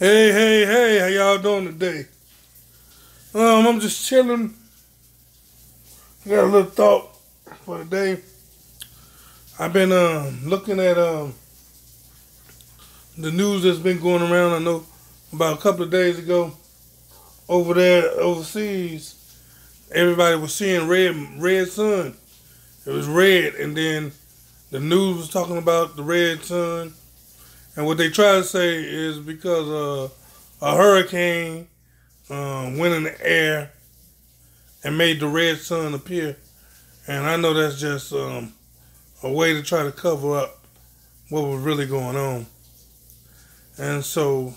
Hey, how y'all doing today? I'm just chilling. I got a little thought for today. I've been looking at the news that's been going around. I know about a couple of days ago over there overseas, everybody was seeing red sun. It was red, and then the news was talking about the red sun. And what they try to say is because a hurricane went in the air and made the red sun appear. And I know that's just a way to try to cover up what was really going on. And so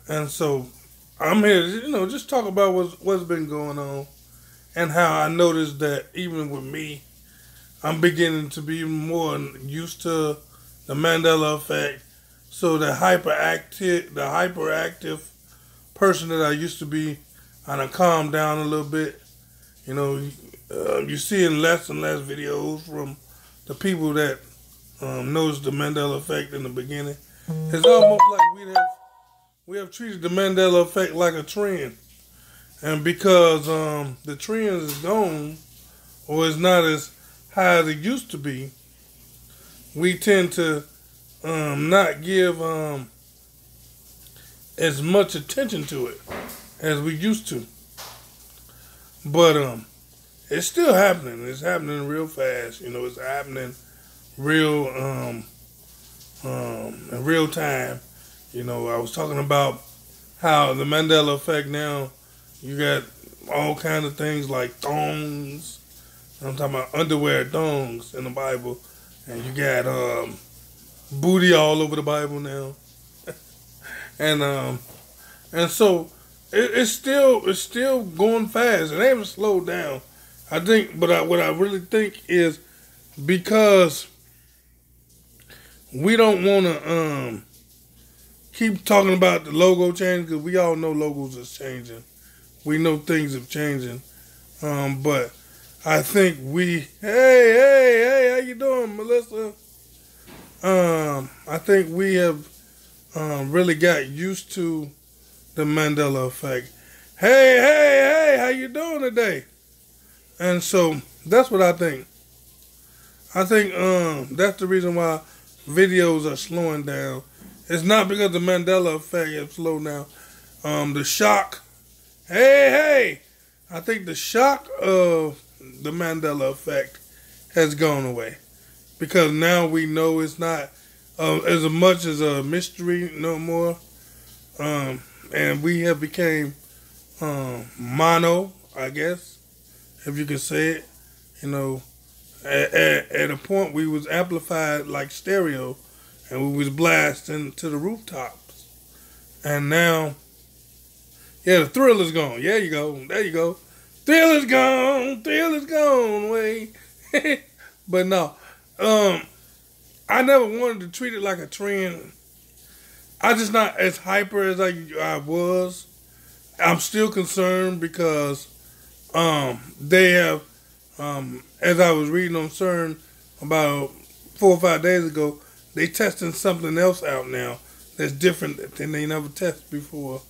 I'm here to, just talk about what's been going on and how I noticed that even with me, I'm beginning to be more used to the Mandela effect. So the hyperactive person that I used to be, I done calmed down a little bit. You're seeing less and less videos from the people that noticed the Mandela effect in the beginning. It's almost like we have treated the Mandela effect like a trend. And because the trend is gone, or is not as high as it used to be, we tend to not give as much attention to it as we used to. But it's still happening. It's happening real fast. It's happening real in real time. I was talking about how the Mandela effect now, you got all kinds of things like thongs. I'm talking about underwear thongs in the Bible. And you got booty all over the Bible now. and so it's still going fast. It ain't slowed down. I think, but what I really think is because we don't want to keep talking about the logo change, because we all know logos is changing. We know things are changing. But I think hey, how you doing, Melissa? I think we have really got used to the Mandela effect. Hey, how you doing today? And so that's what I think. I think that's the reason why videos are slowing down. It's not because the Mandela effect has slowed down. The shock. Hey, I think the shock of the Mandela effect has gone away, because now we know it's not as much as a mystery no more, and we have became mono, I guess, if you can say it. At a point we was amplified like stereo, and we was blasting to the rooftops, and now, the thrill is gone. There you go. Thrill is gone away. But no, I never wanted to treat it like a trend. I just not as hyper as I was. I'm still concerned because they have, as I was reading on CERN about 4 or 5 days ago, they testing something else out now that's different than they never tested before.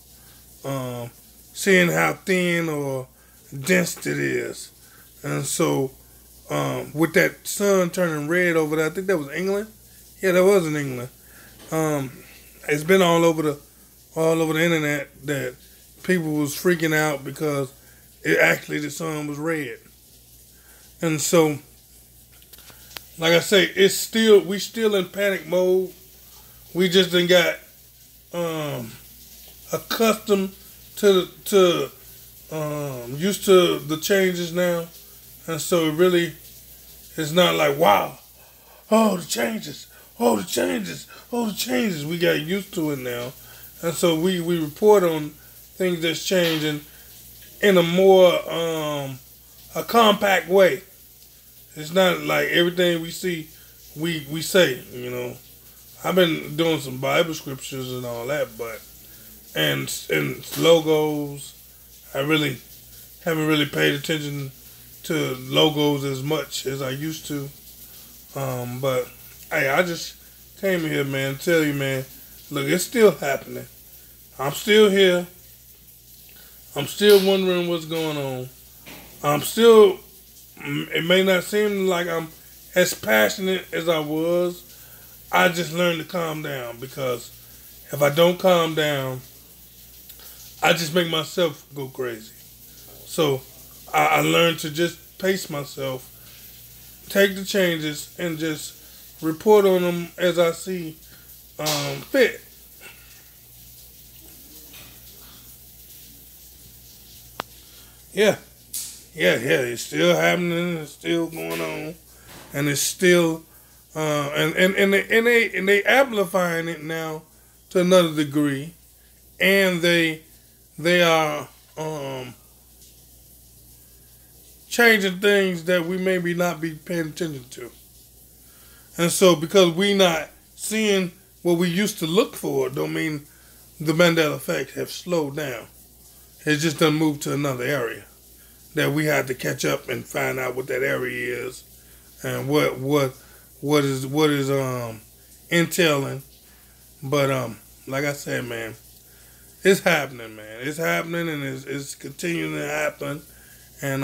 Seeing how thin or dense it is. And so with that sun turning red over there, I think that was England. Yeah, that was in England. It's been all over the internet that people was freaking out because the sun was red. And so, like I say, we still in panic mode. We just done got accustomed to used to the changes now, and so it really is not like, wow, the changes. We got used to it now, and so we report on things that's changing in a more a compact way. It's not like everything we see we say. I've been doing some Bible scriptures and all that, but and logos. I really haven't really paid attention to logos as much as I used to. But hey, I just came here, man, to tell you, man, Look, it's still happening. I'm still here. I'm still wondering what's going on. I'm still, it may not seem like I'm as passionate as I was. I just learned to calm down, because if I don't calm down, I just make myself go crazy. So I learned to just pace myself, take the changes, and just report on them as I see fit. Yeah, it's still happening. It's still going on, and it's still and they amplifying it now to another degree, and they are changing things that we maybe not be paying attention to. And so, because we not seeing what we used to look for, don't mean the Mandela effect have slowed down. It's just done moved to another area that we had to catch up and find out what that area is, and what is entailing. But like I said, man, it's happening, man. It's happening, and it's continuing to happen. And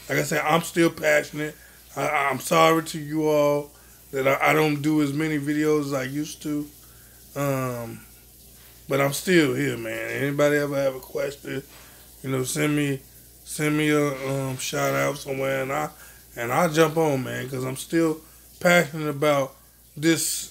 like I said, I'm still passionate. I'm sorry to you all that I don't do as many videos as I used to. But I'm still here, man. Anybody ever have a question, send me a shout out somewhere, and I'll jump on, man, because I'm still passionate about this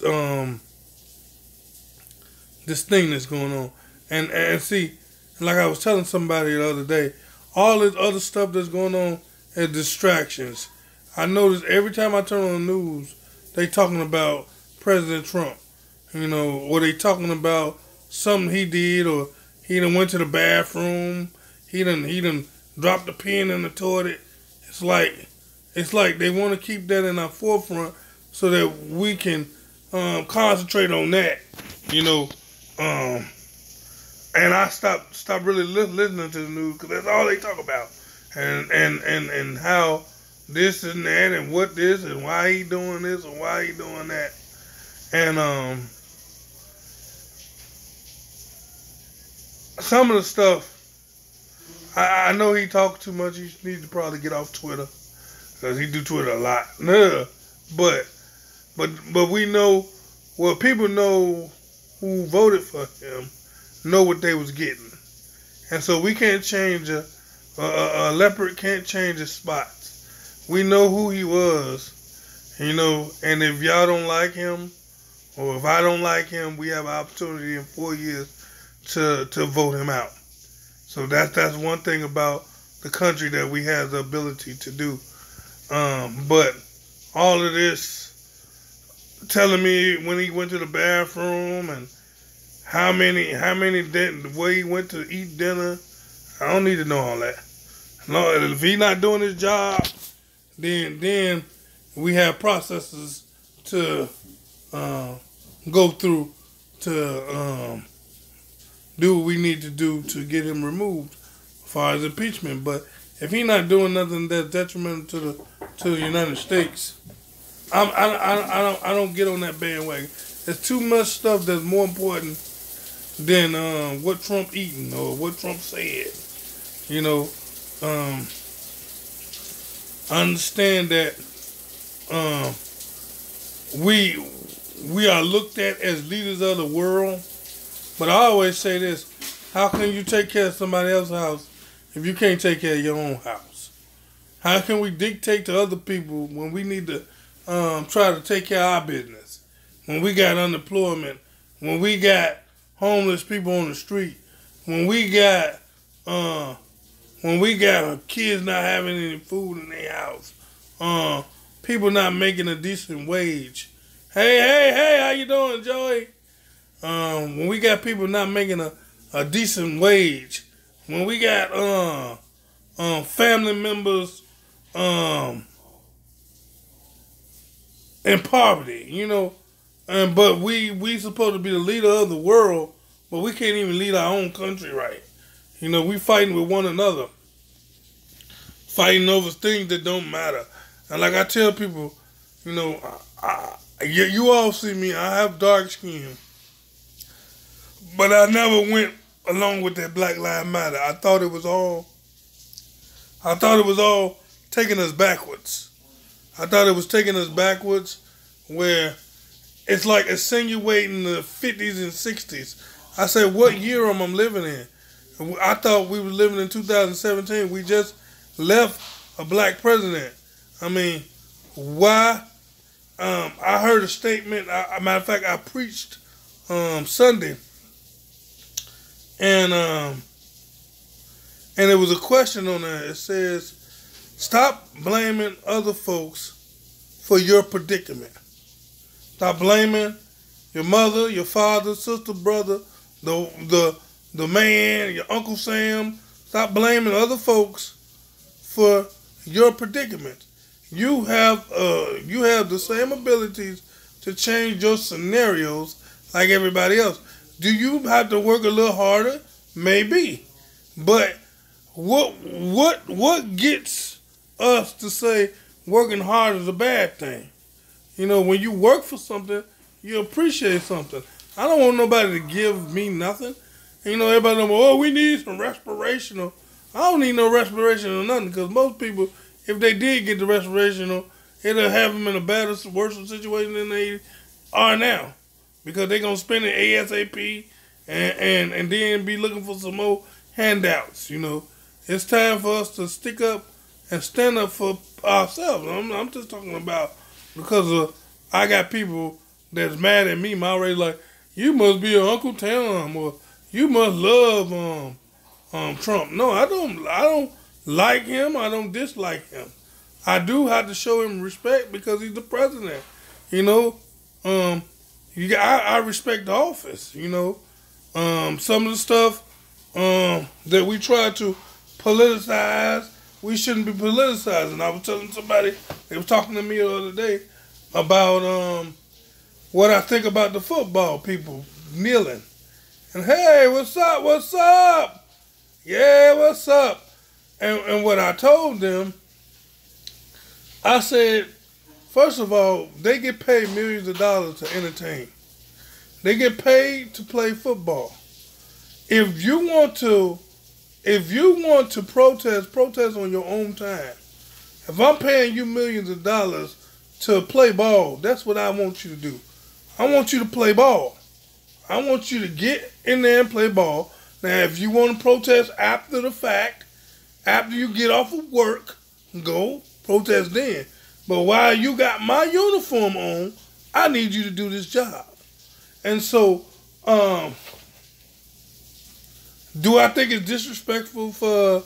this thing that's going on. And see, like I was telling somebody the other day, all this other stuff that's going on is distractions. I notice every time I turn on the news, they talking about President Trump, or they talking about something he did, or he done went to the bathroom, he done dropped the pen in the toilet. It's like they want to keep that in our forefront so that we can concentrate on that, and I stopped really listening to the news, because that's all they talk about, and how this and that, and what this, and why he doing this, and why he doing that, and some of the stuff, I know he talks too much. He needs to probably get off Twitter, because he do Twitter a lot. But we know, well, people know who voted for him, know what they was getting, and so we can't change a leopard can't change his spots. We know who he was, and if y'all don't like him, or if I don't like him, we have an opportunity in 4 years to vote him out. So that's one thing about the country that we have the ability to do. But all of this telling me when he went to the bathroom, and the way he went to eat dinner, I don't need to know all that. No, if he's not doing his job, then we have processes to go through to do what we need to do to get him removed as far as impeachment. But if he's not doing nothing that's detrimental to the United States, I don't get on that bandwagon. There's too much stuff that's more important than what Trump eating or what Trump said. I understand that we are looked at as leaders of the world, but I always say this: how can you take care of somebody else's house if you can't take care of your own house? How can we dictate to other people when we need to try to take care of our business? When we got unemployment, when we got homeless people on the street, when we got kids not having any food in their house, people not making a decent wage. Hey, how you doing, Joey? When we got people not making a decent wage, when we got family members in poverty, but we supposed to be the leader of the world, but we can't even lead our own country right. We fighting with one another, fighting over things that don't matter. And like I tell people, you all see me, I have dark skin. But I never went along with that Black Lives Matter. I thought it was all taking us backwards. I thought it was taking us backwards where it's like insinuating the 50s and 60s. I said, what year am I living in? I thought we were living in 2017. We just left a black president. I mean, why? I heard a statement. Matter of fact, I preached Sunday, and it was a question on there. It says, "Stop blaming other folks for your predicament. Stop blaming your mother, your father, sister, brother, the man, your Uncle Sam. Stop blaming other folks for your predicament. You have the same abilities to change your scenarios like everybody else. Do you have to work a little harder? Maybe, but what gets us to say working hard is a bad thing? You know, when you work for something, you appreciate something. I don't want nobody to give me nothing. You know, everybody know, oh, we need some respirational. I don't need no respiration or nothing, because most people, if they did get the respirational, it'll have them in a better, worse situation than they are now, because they're going to spend it ASAP and then be looking for some more handouts. You know, it's time for us to stick up and stand up for ourselves. I'm just talking about because I got people that's mad at me. I'm already like, you must be an Uncle Tom, or you must love Trump. No, I don't like him. I don't dislike him. I do have to show him respect because he's the president. You know, I respect the office. You know, some of the stuff that we try to politicize, we shouldn't be politicizing. I was telling somebody, they were talking to me the other day about what I think about the football people kneeling. And hey, what's up? What's up? Yeah, what's up? And what I told them, I said, first of all, they get paid millions of dollars to entertain. They get paid to play football. If you want to protest on your own time. If I'm paying you millions of dollars to play ball, that's what I want you to do. I want you to play ball. I want you to get in there and play ball. Now, if you want to protest after the fact, after you get off of work, go protest then. But while you got my uniform on, I need you to do this job. And so, do I think it's disrespectful for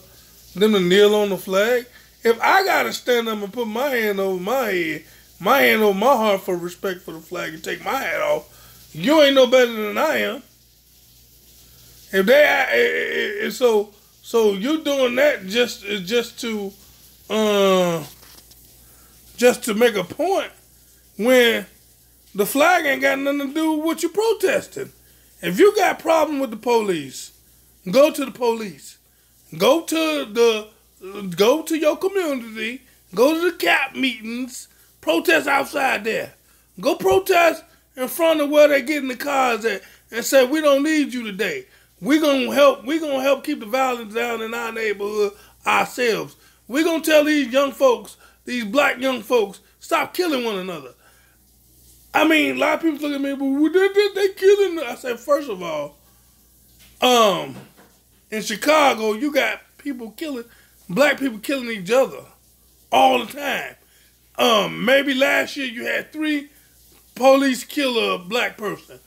them to kneel on the flag? If I got to stand up and put my hand over my head, my hand over my heart for respect for the flag and take my hat off, you ain't no better than I am. If they, so you doing that just to make a point when the flag ain't got nothing to do with what you protesting. If you got a problem with the police, go to the police. Go to your community. Go to the CAP meetings. Protest outside there. Go protest in front of where they get in the cars at and say, we don't need you today. We're gonna help keep the violence down in our neighborhood ourselves. We're gonna tell these young folks, these black young folks, stop killing one another. I mean, a lot of people look at me, but they killing. I said, first of all, in Chicago, you got black people killing each other all the time. Maybe last year you had 3 police kill a black person,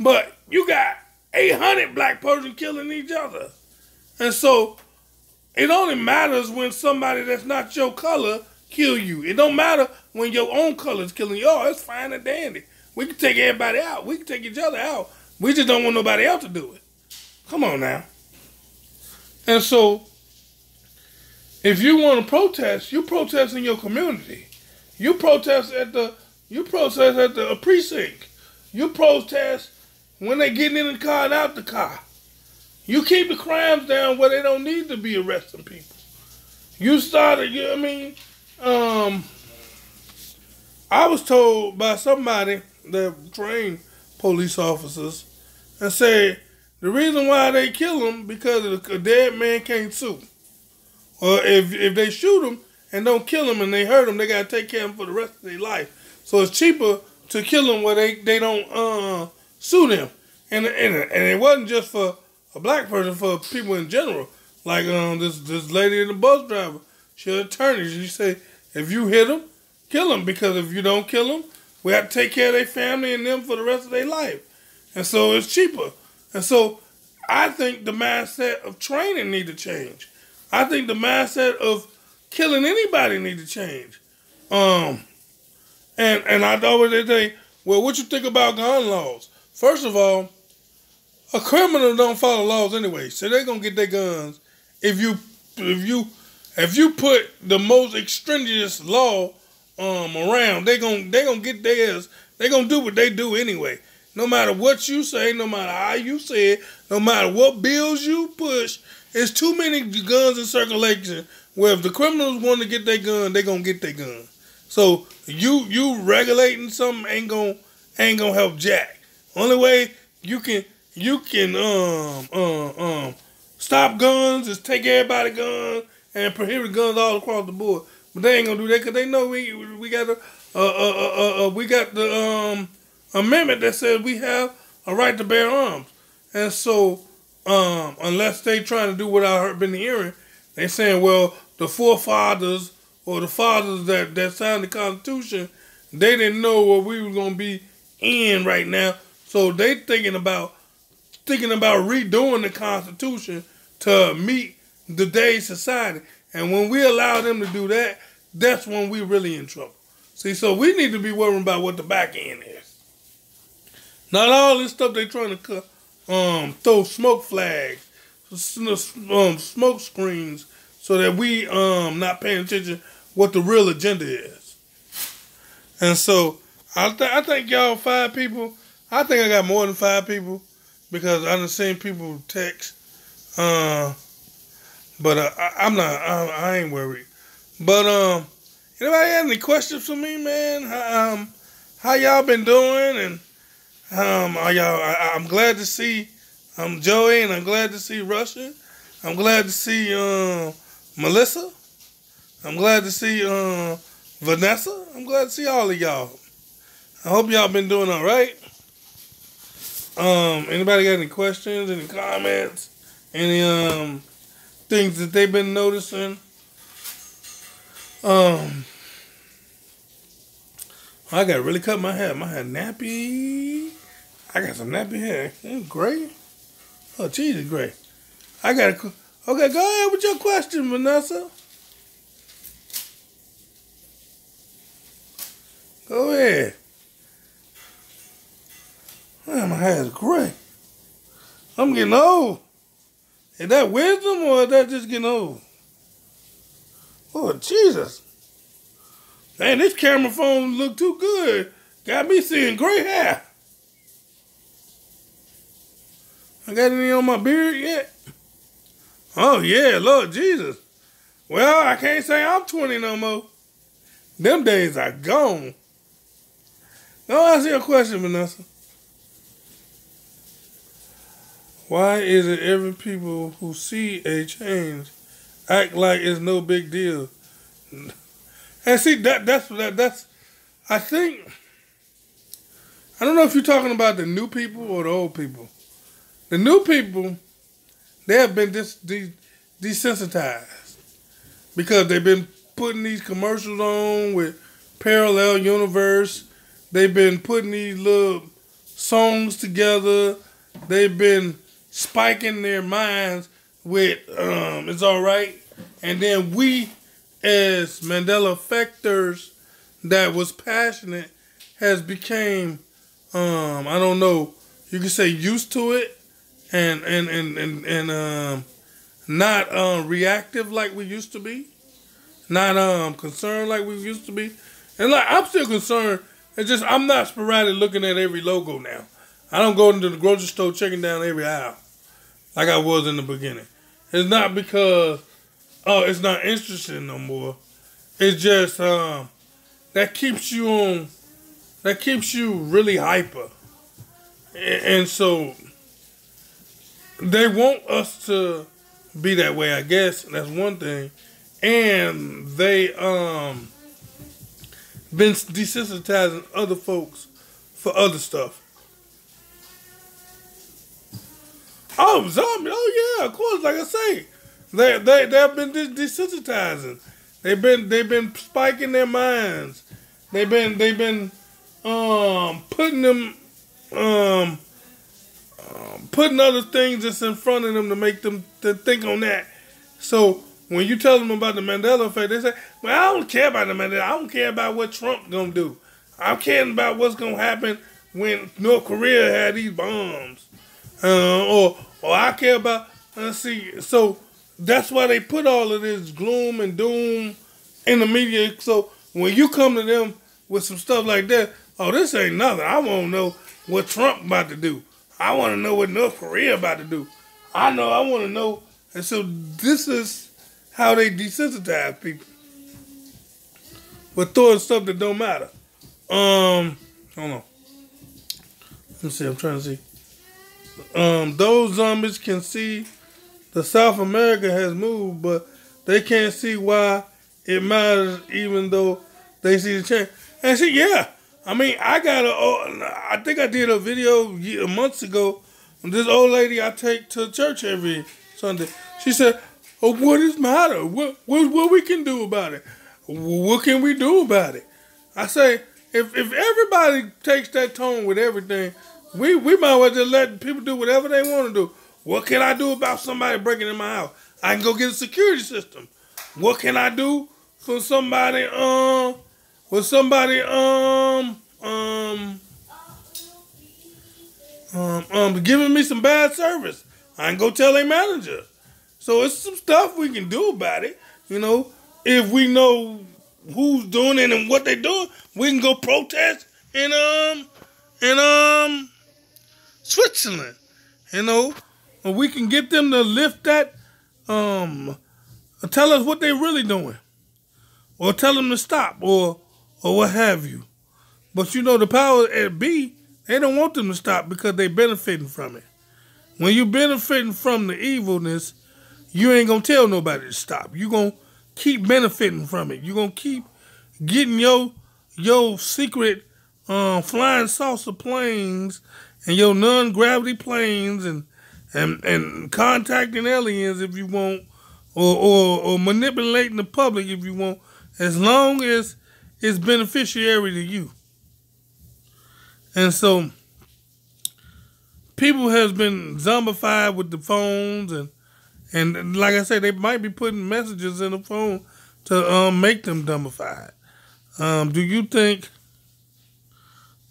but you got 800 black person killing each other. And so it only matters when somebody that's not your color kill you. It don't matter when your own color is killing you. Oh, it's fine and dandy. We can take everybody out. We can take each other out. We just don't want nobody else to do it. Come on now. And so, if you want to protest, you protest in your community. You protest at the precinct. You protest when they getting in the car and out the car. You keep the crimes down where they don't need to be arresting people. You started, you know what I mean? I was told by somebody that trained police officers and said, The reason why they kill them because a dead man can't sue. Or if they shoot them and don't kill them and they hurt them, they gotta take care of them for the rest of their life. So it's cheaper to kill them where they don't sue them. And it wasn't just for a black person, for people in general. Like this lady in the bus driver, she an attorney. She said, if you hit them, kill them, because if you don't kill them, we have to take care of their family and them for the rest of their life. And so it's cheaper. And so I think the mindset of training need to change. I think the mindset of killing anybody need to change. And I always say, well, what you think about gun laws? First of all, a criminal don't follow laws anyway, so they're gonna get their guns if you put the most extraneous law around. They gonna get theirs. They gonna do what they do anyway. No matter what you say, no matter how you say it, no matter what bills you push, there's too many guns in circulation where if the criminals want to get their gun, they gonna get their gun. So you regulating something ain't gonna help jack. Only way you can stop guns is take everybody guns and prohibit guns all across the board. But they ain't gonna do that because they know we got the amendment that says we have a right to bear arms. And so unless they trying to do what I been hearing, they saying, well, the forefathers or the fathers that signed the Constitution, they didn't know what we were gonna be in right now. So they thinking about redoing the Constitution to meet today's society. And when we allow them to do that, that's when we really in trouble. See, so we need to be worrying about what the back end is. Not all this stuff they trying to throw smoke flags, smoke screens, so that we not paying attention what the real agenda is. And so I think y'all 5 people. I think I got more than 5 people because I done seen people text. But I'm not. I ain't worried. But anybody got any questions for me, man? How y'all been doing? And I'm glad to see Joey, and I'm glad to see Russia. I'm glad to see Melissa. I'm glad to see Vanessa. I'm glad to see all of y'all. I hope y'all been doing all right. Anybody got any questions, any comments, any things that they've been noticing? I gotta really cut my hair. My hair nappy. I got some nappy hair. It's gray. Oh, geez, it's gray. Okay, go ahead with your question, Vanessa. Go ahead. Man, my hair is gray. I'm getting old. Is that wisdom or is that just getting old? Oh, Jesus. Man, this camera phone look too good. Got me seeing gray hair. I got any on my beard yet? Oh, yeah, Lord Jesus. Well, I can't say I'm 20 no more. Them days are gone. Now, ask you a question, Vanessa. Why is it every people who see a change act like it's no big deal? And see, that's I think, I don't know if you're talking about the new people or the old people. The new people, they have been desensitized because they've been putting these commercials on with parallel universe. They've been putting these little songs together. They've been spiking their minds with it's all right. And then we, as Mandela effectors that was passionate, has became I don't know, you could say used to it and not reactive like we used to be, not concerned like we used to be. And like I'm still concerned. It's just I'm not sporadic looking at every logo now. I don't go into the grocery store checking down every aisle like I was in the beginning. It's not because it's not interesting no more. It's just that keeps you really hyper. And so they want us to be that way, I guess. That's one thing. And they been desensitizing other folks for other stuff. Oh, zombie! Oh yeah, of course. Like I say, they've been desensitizing. They've been spiking their minds. They've been putting them putting other things that's in front of them to make them to think on that. So when you tell them about the Mandela effect, they say, "Well, I don't care about the Mandela. I don't care about what Trump gonna do. I'm caring about what's gonna happen when North Korea had these bombs, or I care about." See, so that's why they put all of this gloom and doom in the media. So when you come to them with some stuff like that, oh, this ain't nothing. I want to know what Trump about to do. I want to know what North Korea about to do. I want to know. And so this is how they desensitize people with throwing stuff that don't matter. Hold on. Let's see. I'm trying to see. Those zombies can see the South America has moved, but they can't see why it matters, even though they see the change. And see, yeah. I mean, I think I did a video months ago. This old lady I take to church every Sunday. She said, "Oh, what is the matter? What we can do about it? What can we do about it?" I say, if everybody takes that tone with everything, we might as well just let people do whatever they want to do. What can I do about somebody breaking in my house? I can go get a security system. What can I do for somebody giving me some bad service? I can go tell a manager. So it's some stuff we can do about it. You know, if we know who's doing it and what they're doing, we can go protest in Switzerland. You know, or we can get them to lift that, tell us what they're really doing, or tell them to stop, or what have you. But you know, the power at B, they don't want them to stop because they're benefiting from it. When you're benefiting from the evilness, you ain't gonna tell nobody to stop. You're gonna keep benefiting from it. You're gonna keep getting your secret flying saucer planes and your non-gravity planes and contacting aliens if you want, or manipulating the public if you want, as long as it's beneficiary to you. And so people has been zombified with the phones, and like I said, they might be putting messages in the phone to make them dumbified. Do you think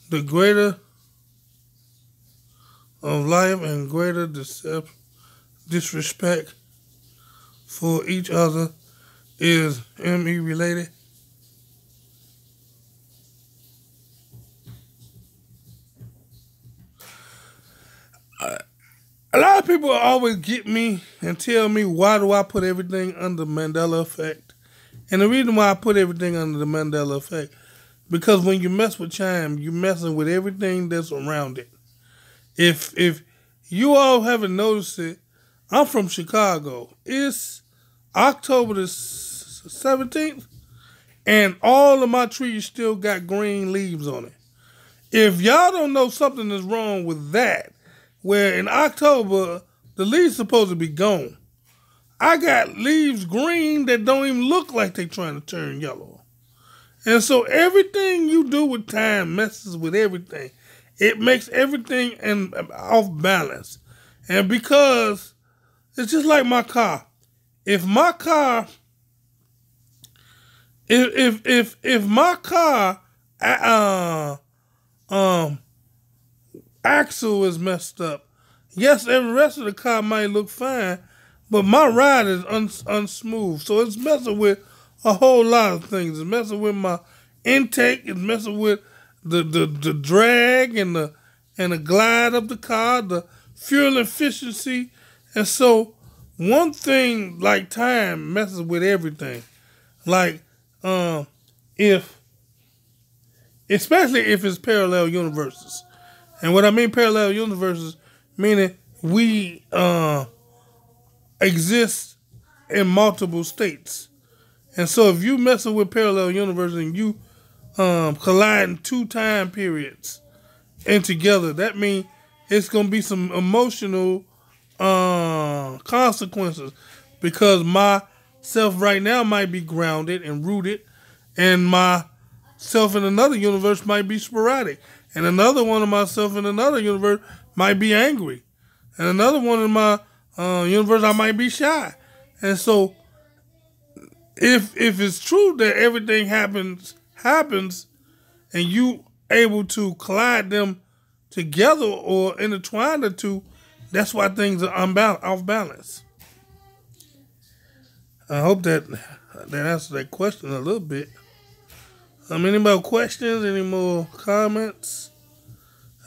the greater of life and greater disrespect for each other is ME related? A lot of people always get me and tell me, why do I put everything under Mandela effect? And the reason why I put everything under the Mandela effect, because when you mess with Chime, you're messing with everything that's around it. If you all haven't noticed it, I'm from Chicago. It's October the 17th, and all of my trees still got green leaves on it. If y'all don't know something is wrong with that, where in October, the leaves supposed to be gone. I got leaves green that don't even look like they trying to turn yellow. And so everything you do with time messes with everything. It makes everything off balance. And because it's just like my car. If my car axle is messed up, yes, every rest of the car might look fine, but my ride is unsmooth. So it's messing with a whole lot of things. It's messing with my intake. It's messing with the drag and the glide of the car, the fuel efficiency. And so one thing like time messes with everything. Like especially if it's parallel universes. And what I mean parallel universes, meaning we exist in multiple states. And so if you messing with parallel universe and you colliding two time periods in together, that means it's going to be some emotional consequences, because myself right now might be grounded and rooted, and myself in another universe might be sporadic, and another one of myself in another universe might be angry, and another one in my universe I might be shy. And so if it's true that everything happens, and you able to collide them together or intertwine the two, that's why things are off balance. I hope that answers that question a little bit. Any more questions? Any more comments?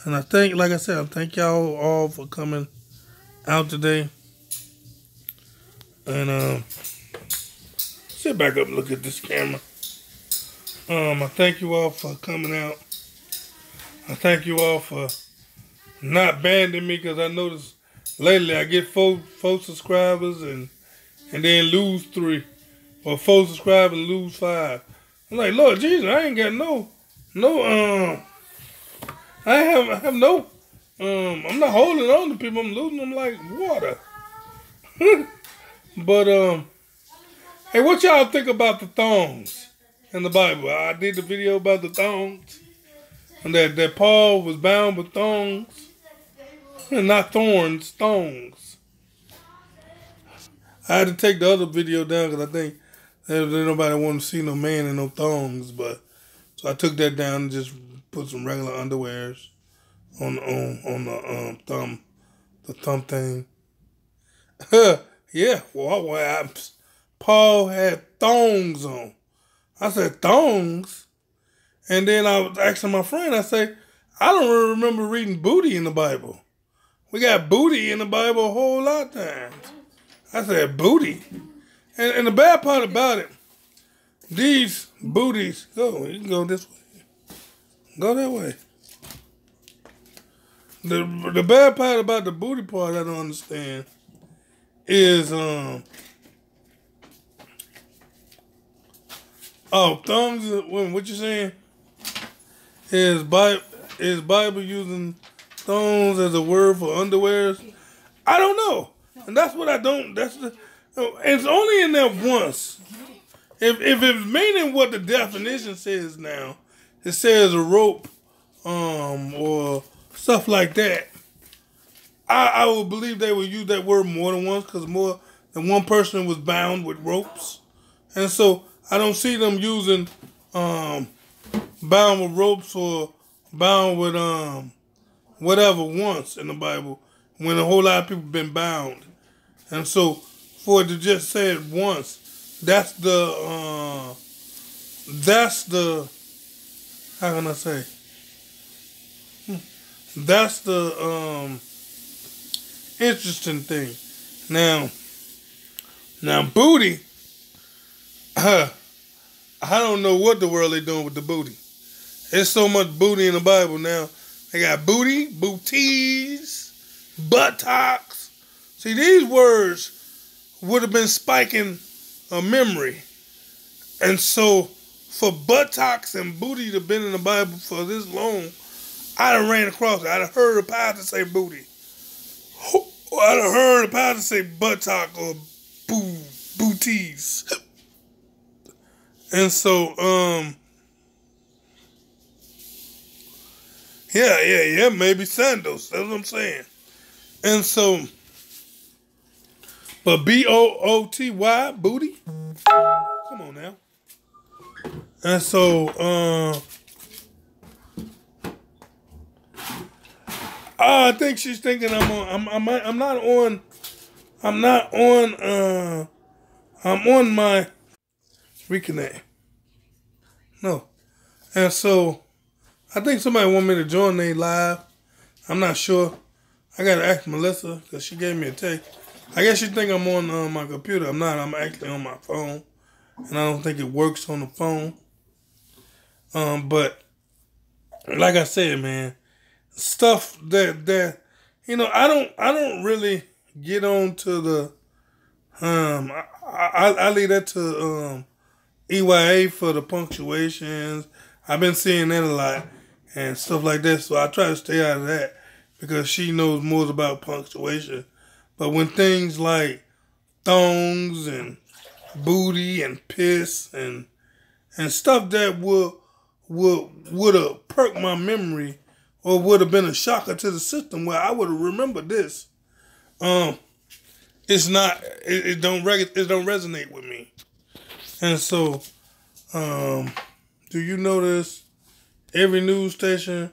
And I think, like I said, I thank y'all all for coming out today. And sit back up and look at this camera. I thank you all for coming out. I thank you all for not banning me, because I noticed lately I get four subscribers and then lose 3, or 4 subscribers and lose 5. I'm like, Lord Jesus, I ain't got I have no, I'm not holding on to people. I'm losing them like water. But hey, what y'all think about the thongs in the Bible? I did the video about the thongs, and that Paul was bound with thongs, and not thorns, thongs. I had to take the other video down because I think nobody wanted to see no man in no thongs, but so I took that down and just put some regular underwears on the thumb thing. Yeah, well, Paul had thongs on. I said thongs, and then I was asking my friend. I say, I don't really remember reading booty in the Bible. We got booty in the Bible a whole lot of times. I said booty, and the bad part about it, these booties. Go, you can go this way. Go that way. The bad part about the booty part I don't understand is thumbs. What you saying? Is Bible using thongs as a word for underwears? I don't know, and that's what I don't. It's only in there once. If it's meaning what the definition says now, it says a rope, or stuff like that. I would believe they would use that word more than once, because more than one person was bound with ropes, and so I don't see them using bound with ropes or bound with whatever once in the Bible, when a whole lot of people been bound. And so for it to just say it once, that's the how can I say? That's the interesting thing. Now booty, I don't know what the world they doing with the booty. There's so much booty in the Bible now. They got booty, booties, buttocks. See, these words would have been spiking a memory. And so for buttocks and booty to have been in the Bible for this long, I'd have ran across it. I'd have heard a pastor say booty. I'd have heard a pastor say buttock or booties. And so, yeah, maybe sandals. That's what I'm saying. And so, but booty, booty? Come on now. And so, I think she's thinking I'm on my reconnect. No. And so I think somebody want me to join they live. I'm not sure. I gotta ask Melissa, because she gave me a text. I guess she think I'm on my computer. I'm not. I'm actually on my phone, and I don't think it works on the phone. But like I said, man, stuff that I don't really get on to the I leave that to EYA for the punctuations. I've been seeing that a lot and stuff like that, so I try to stay out of that because she knows more about punctuation. But when things like thongs and booty and piss and stuff that would have perked my memory or would have been a shocker to the system where I would have remembered this, it's not it don't resonate with me. And so, do you notice every news station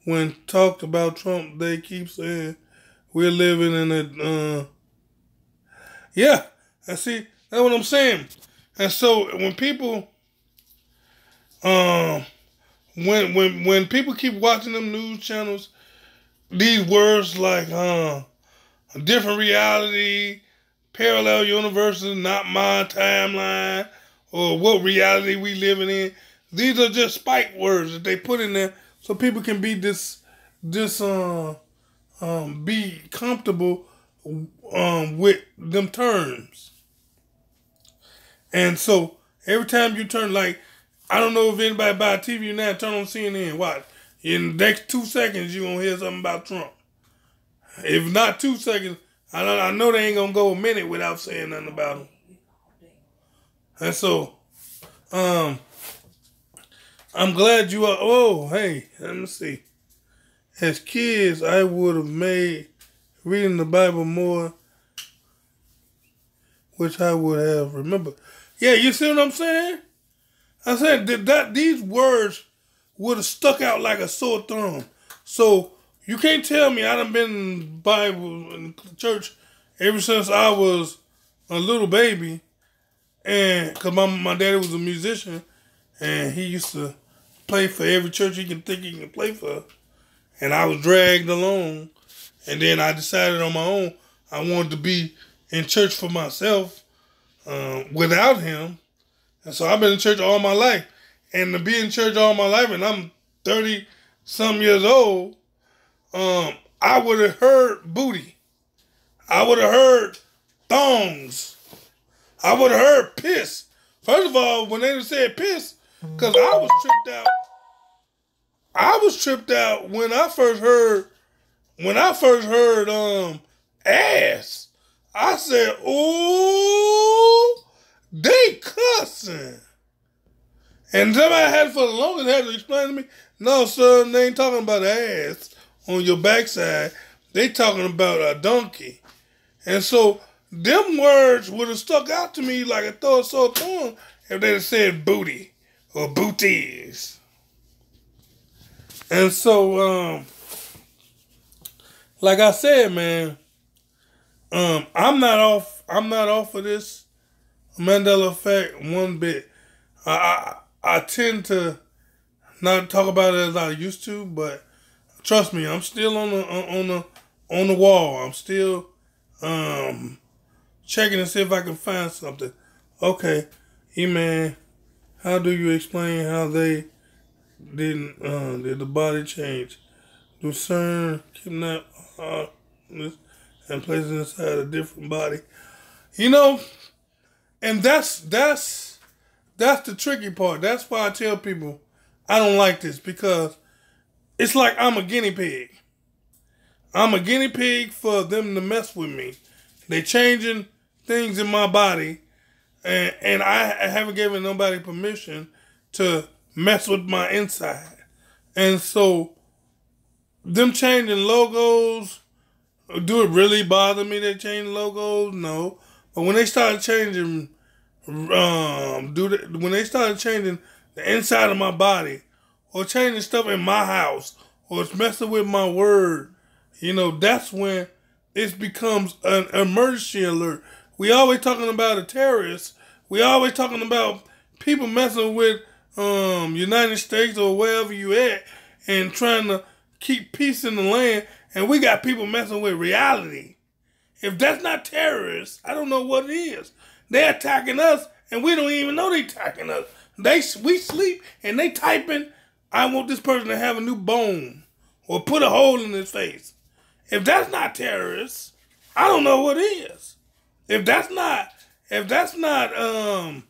when talked about Trump, they keep saying we're living in a yeah. I see. That's what I'm saying. And so when people when people keep watching them news channels, these words like different reality, parallel universes, not my timeline, or what reality we living in. These are just spike words that they put in there so people can be be comfortable with them terms. And so every time you turn, like, I don't know if anybody buy a TV now, turn on CNN, watch. In the next 2 seconds, you're going to hear something about Trump. If not 2 seconds, I know they ain't going to go a minute without saying nothing about him. And so, I'm glad you are, oh, hey, let me see. As kids, I would have made reading the Bible more, which I would have remembered. Yeah, you see what I'm saying? I said that these words would have stuck out like a sore thumb. So you can't tell me I done been in Bible in church ever since I was a little baby, and because my daddy was a musician, and he used to play for every church he can think he can play for, and I was dragged along, and then I decided on my own I wanted to be in church for myself without him. And so I've been in church all my life. And to be in church all my life, and I'm 30-some years old, I would have heard booty. I would have heard thongs. I would have heard piss. First of all, when they said piss, because I was tripped out. I was tripped out when I first heard ass. I said, ooh, they cussing. And somebody had for the longest had to explain to me, no, sir, they ain't talking about ass on your backside. They talking about a donkey. And so them words would have stuck out to me like a sore thumb if they'd have said booty or booties. And so, like I said, man, I'm not off of this Mandela effect one bit. I tend to not talk about it as I used to, but trust me, I'm still on the wall. I'm still checking to see if I can find something. Okay, E-Man, how do you explain how they did the body change? Lucerne kidnap and place it inside a different body. And that's the tricky part. That's why I tell people I don't like this, because it's like I'm a guinea pig. I'm a guinea pig for them to mess with me. They changing things in my body, and I haven't given nobody permission to mess with my inside. And so them changing logos, do it really bother me they change logos? No. But when they started changing when they started changing the inside of my body, or changing stuff in my house, or it's messing with my word, that's when it becomes an emergency alert. We always talking about a terrorist. We always talking about people messing with United States or wherever you at and trying to keep peace in the land, and we got people messing with reality. If that's not terrorists, I don't know what it is. They're attacking us, and we don't even know they're attacking us. We sleep, and they typing, I want this person to have a new bone, or put a hole in his face. if that's not terrorists, I don't know what is. If that's not a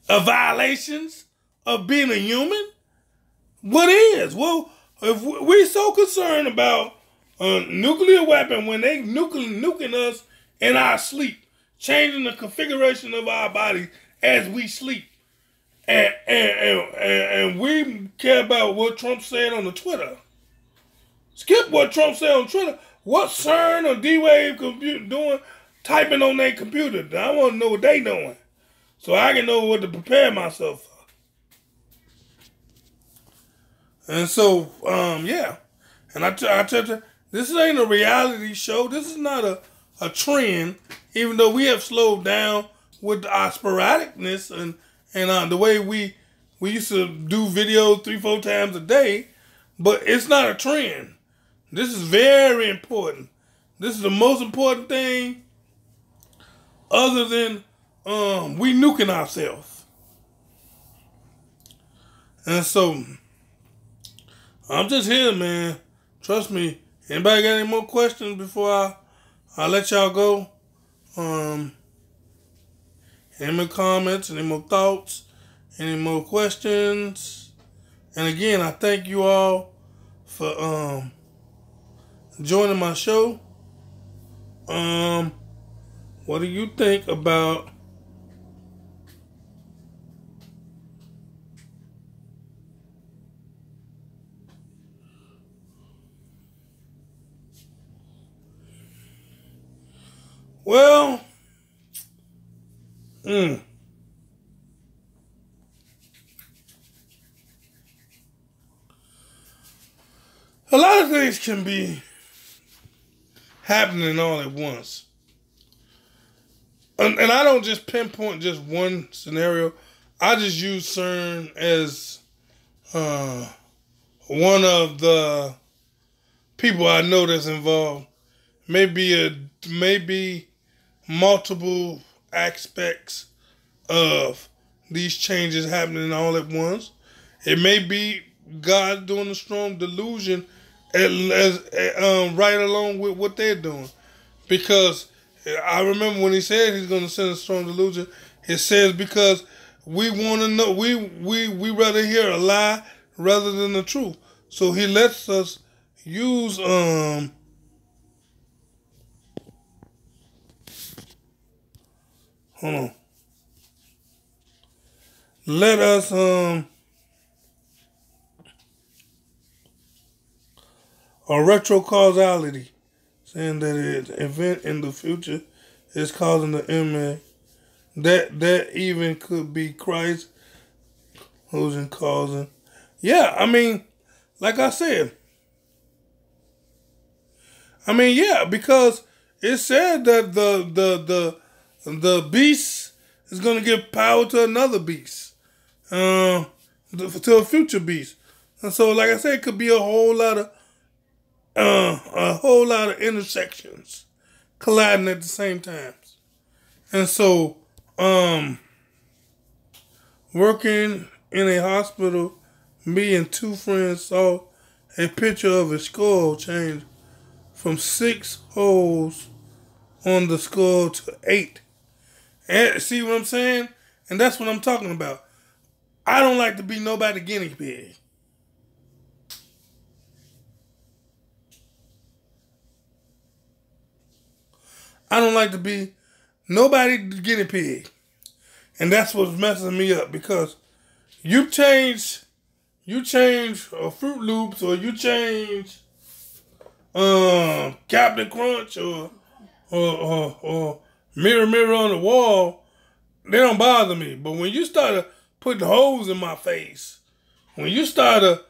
violations of being a human, what is? Well, if we so concerned about a nuclear weapon when they nuking us in our sleep, changing the configuration of our body as we sleep, and we care about what Trump said on the Twitter. Skip what Trump said on Twitter. What CERN or D-Wave doing, typing on their computer? I want to know what they doing, so I can know what to prepare myself for. And so, yeah. And I tell you, this ain't a reality show. This is not a trend, even though we have slowed down with our sporadicness and the way we used to do videos 3-4 times a day. But it's not a trend. This is very important. This is the most important thing other than we nuking ourselves. And so I'm just here, man. Trust me. Anybody got any more questions before I let y'all go? Any more comments? Any more thoughts? Any more questions? And again, I thank you all for joining my show. What do you think about well, a lot of things can be happening all at once. And I don't just pinpoint just one scenario. I just use CERN as one of the people I know that's involved. Maybe multiple aspects of these changes happening all at once. It may be God doing a strong delusion right along with what they're doing. Because I remember when he said he's going to send a strong delusion, it says because we want to know, we rather hear a lie rather than the truth. So he lets us use hold on. Let us a retrocausality, saying that an event in the future is causing the image that even could be Christ who's in causing. Yeah, I mean, like I said, yeah, because it said that the beast is going to give power to another beast, to a future beast. And so, like I said, it could be a whole lot of intersections colliding at the same time. And so, working in a hospital, me and two friends saw a picture of a skull change from 6 holes on the skull to 8. And see what I'm saying? And that's what I'm talking about. I don't like to be nobody guinea pig. I don't like to be nobody guinea pig. And that's what's messing me up, because you change Fruit Loops, or you change Captain Crunch, or Mirror on the Wall, they don't bother me. But when you started putting holes in my face, when you started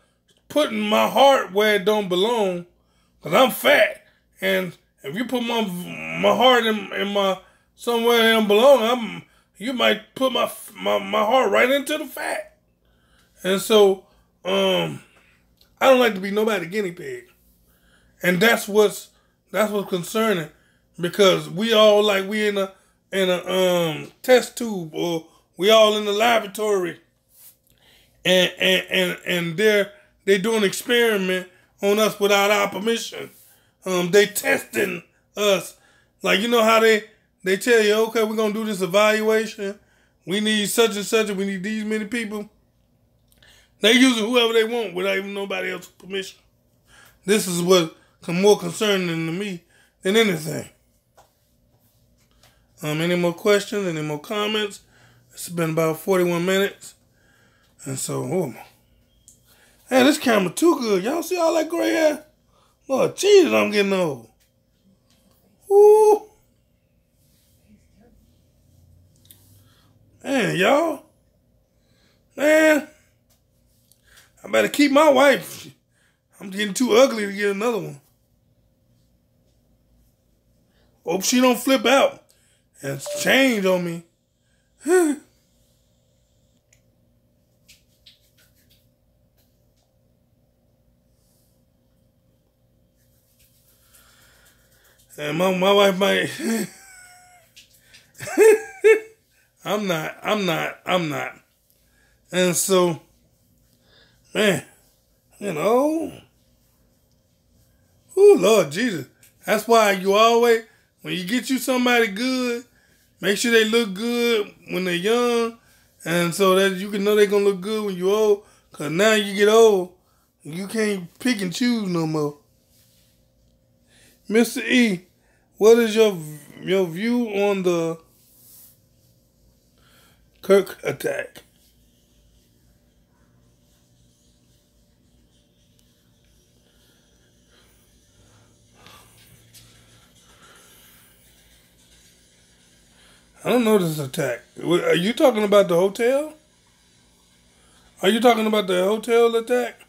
putting my heart where it don't belong, because I'm fat, and if you put my heart in my somewhere it don't belong, you might put my heart right into the fat. And so I don't like to be nobody guinea pig. And that's what's concerning, because we all like we in a test tube, or we all in the laboratory, and they do an experiment on us without our permission. They testing us. Like, you know how they tell you, okay, we're going to do this evaluation. We need such and such, and we need these many people. They using whoever they want without even nobody else's permission. This is what more concerning to me than anything. Any more questions? Any more comments? It's been about 41 minutes. And so, man, this camera too good. Y'all see all that gray hair? Lord Jesus, I'm getting old. Woo. Man, y'all. Man, I better keep my wife. I'm getting too ugly to get another one. Hope she don't flip out and change on me. And my wife might. I'm not. And so, man, oh Lord Jesus. That's why you always, when you get you somebody good, make sure they look good when they're young, and so that you can know they're going to look good when you're old. Because now you get old, you can't pick and choose no more. Mr. E, what is your view on the Kirk attack? I don't know this attack. Are you talking about the hotel? Are you talking about the hotel attack?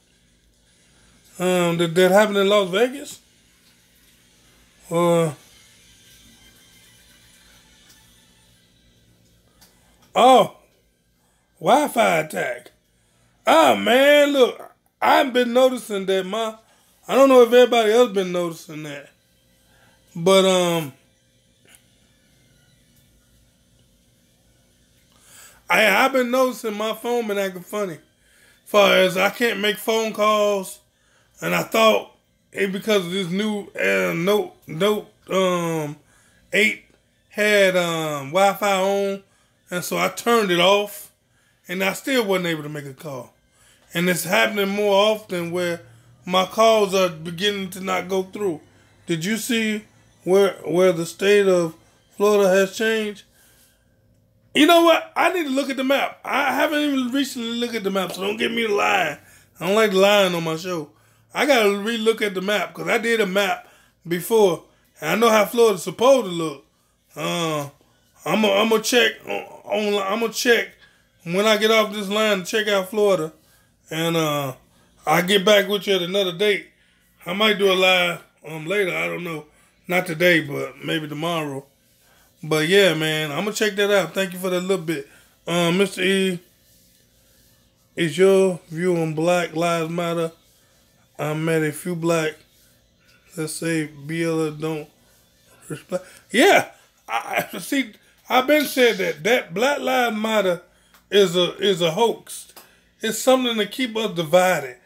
That happened in Las Vegas? Or Wi-Fi attack. Man, look, I've been noticing that I don't know if everybody else been noticing that, but I've been noticing my phone been acting funny. As far as I can't make phone calls, and I thought it because of this new Note 8 had Wi-Fi on, and so I turned it off, and I still wasn't able to make a call. And it's happening more often where my calls are beginning to not go through. Did you see where the state of Florida has changed? You know what? I need to look at the map. I haven't even recently looked at the map, so don't get me lying. I don't like lying on my show. I got to re-look at the map because I did a map before, and I know how Florida's supposed to look. I'm gonna check on. I'm gonna check when I get off this line to check out Florida, and I'll get back with you at another date. I might do a live later. I don't know, not today, but maybe tomorrow. But yeah, man, I'm gonna check that out. Thank you for that little bit, Mr. E. Is your view on Black Lives Matter? I met a few black, let's say, BLA don't respect. Yeah, I see. I've been said that Black Lives Matter is a hoax. It's something to keep us divided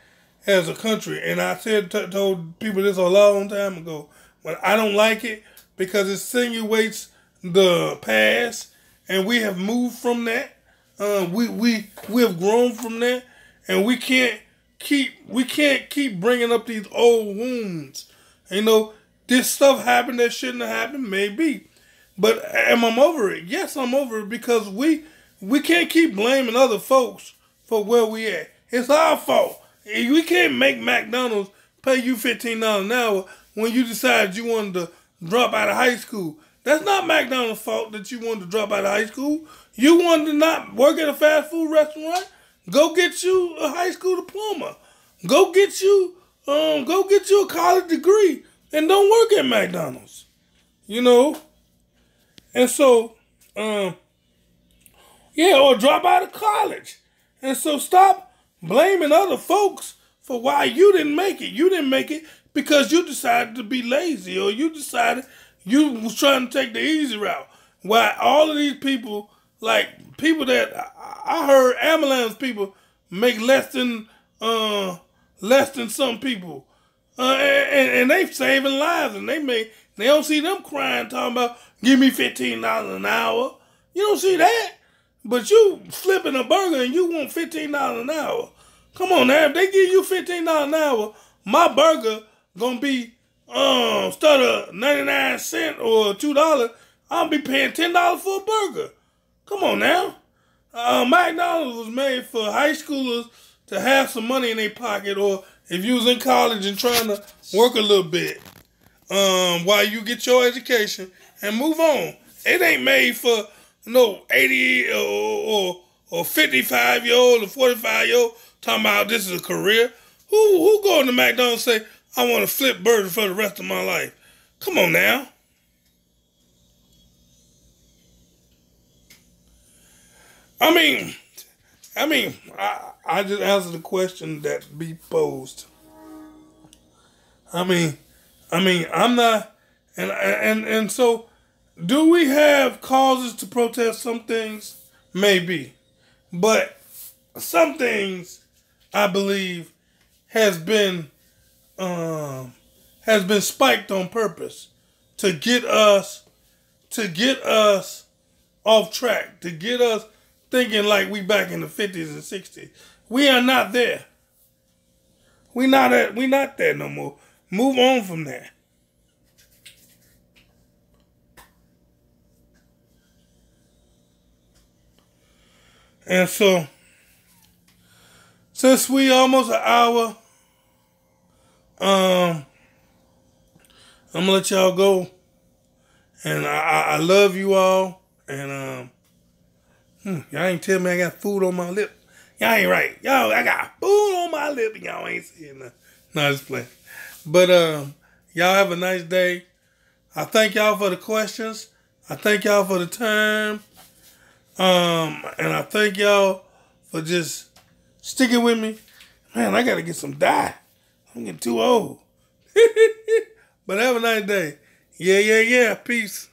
as a country. And I told people this a long time ago, but I don't like it because it insinuates the past, and we have moved from that. We have grown from that, and we can't keep bringing up these old wounds. You know, this stuff happened that shouldn't have happened, maybe. But am I over it? Yes, I'm over it because we can't keep blaming other folks for where we at. It's our fault. We can't make McDonald's pay you $15 an hour when you decided you wanted to drop out of high school. That's not McDonald's fault that you wanted to drop out of high school. You wanted to not work at a fast food restaurant. Go get you a high school diploma. Go get you a college degree, and don't work at McDonald's. You know, and so or drop out of college. And so stop blaming other folks for why you didn't make it. You didn't make it because you decided to be lazy, or you decided you was trying to take the easy route. Why all of these people, like people that I heard ambulance people make less than some people. And they saving lives, and they don't see them crying talking about give me $15 an hour. You don't see that, but you flipping a burger and you want $15 an hour. Come on now, if they give you $15 an hour, my burger gonna be instead of 99 cents or $2, I'll be paying $10 for a burger. Come on now. McDonald's was made for high schoolers to have some money in their pocket, or if you was in college and trying to work a little bit while you get your education and move on. It ain't made for no 80 or 55-year-old or 45-year-old talking about this is a career. Who going to McDonald's and say, I want to flip burgers for the rest of my life? Come on now. I just answered the question that be posed. I'm not, and so, do we have causes to protest some things? Maybe, but some things I believe has been spiked on purpose to get us off track, to get us thinking like we back in the 50s and 60s. We are not there. We not there no more. Move on from that. And so, since we almost an hour, I'm gonna let y'all go. And I love you all. And y'all ain't tell me I got food on my lip. Y'all ain't right. Y'all, I got food on my lip and y'all ain't saying nothing. No, just playing. But y'all have a nice day. I thank y'all for the questions. I thank y'all for the time. And I thank y'all for just sticking with me. Man, I gotta get some dye. I'm getting too old. But have a nice day. Yeah. Peace.